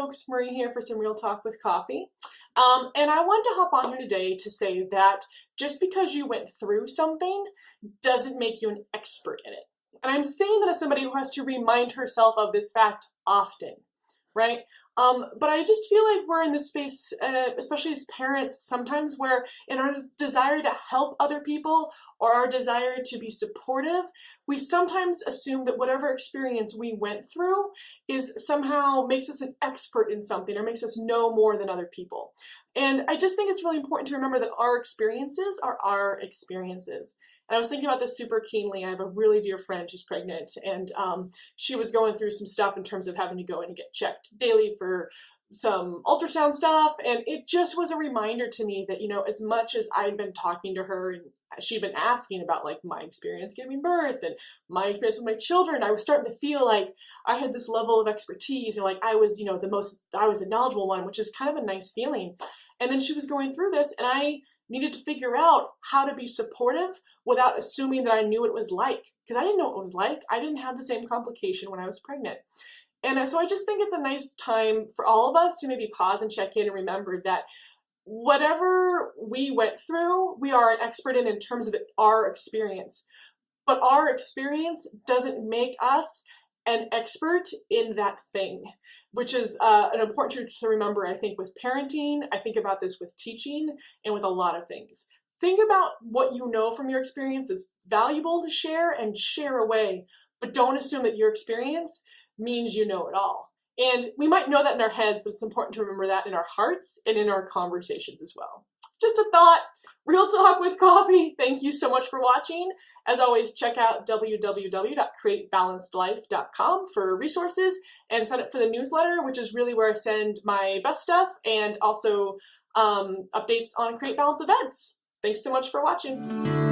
folks, Marie here for some Real Talk with Coffee. And I wanted to hop on here today to say that just because you went through something doesn't make you an expert in it. And I'm saying that as somebody who has to remind herself of this fact often, right? But I just feel like we're in this space, especially as parents, sometimes where in our desire to help other people or our desire to be supportive, we sometimes assume that whatever experience we went through is somehow makes us an expert in something or makes us know more than other people. And I just think it's really important to remember that our experiences are our experiences. And I was thinking about this super keenly. I have a really dear friend who's pregnant, and she was going through some stuff in terms of having to go in and get checked daily for some ultrasound stuff. And it just was a reminder to me that, you know, as much as I'd been talking to her and she'd been asking about like my experience giving birth and my experience with my children, I was starting to feel like I had this level of expertise and like I was, you know, I was the knowledgeable one, which is kind of a nice feeling. And then she was going through this, and I needed to figure out how to be supportive without assuming that I knew what it was like, because I didn't know what it was like. I didn't have the same complication when I was pregnant. And so I just think it's a nice time for all of us to maybe pause and check in and remember that whatever we went through, we are an expert in terms of our experience. But our experience doesn't make us an expert in that thing, which is an important truth to remember, I think, with parenting. I think about this with teaching and with a lot of things. Think about what you know from your experience that's valuable to share and share away, but don't assume that your experience means you know it all. And we might know that in our heads, but it's important to remember that in our hearts and in our conversations as well. Just a thought. Real Talk with Coffee. Thank you so much for watching. As always, check out www.createbalancedlife.com for resources and sign up for the newsletter, which is really where I send my best stuff and also updates on Create Balance events. Thanks so much for watching.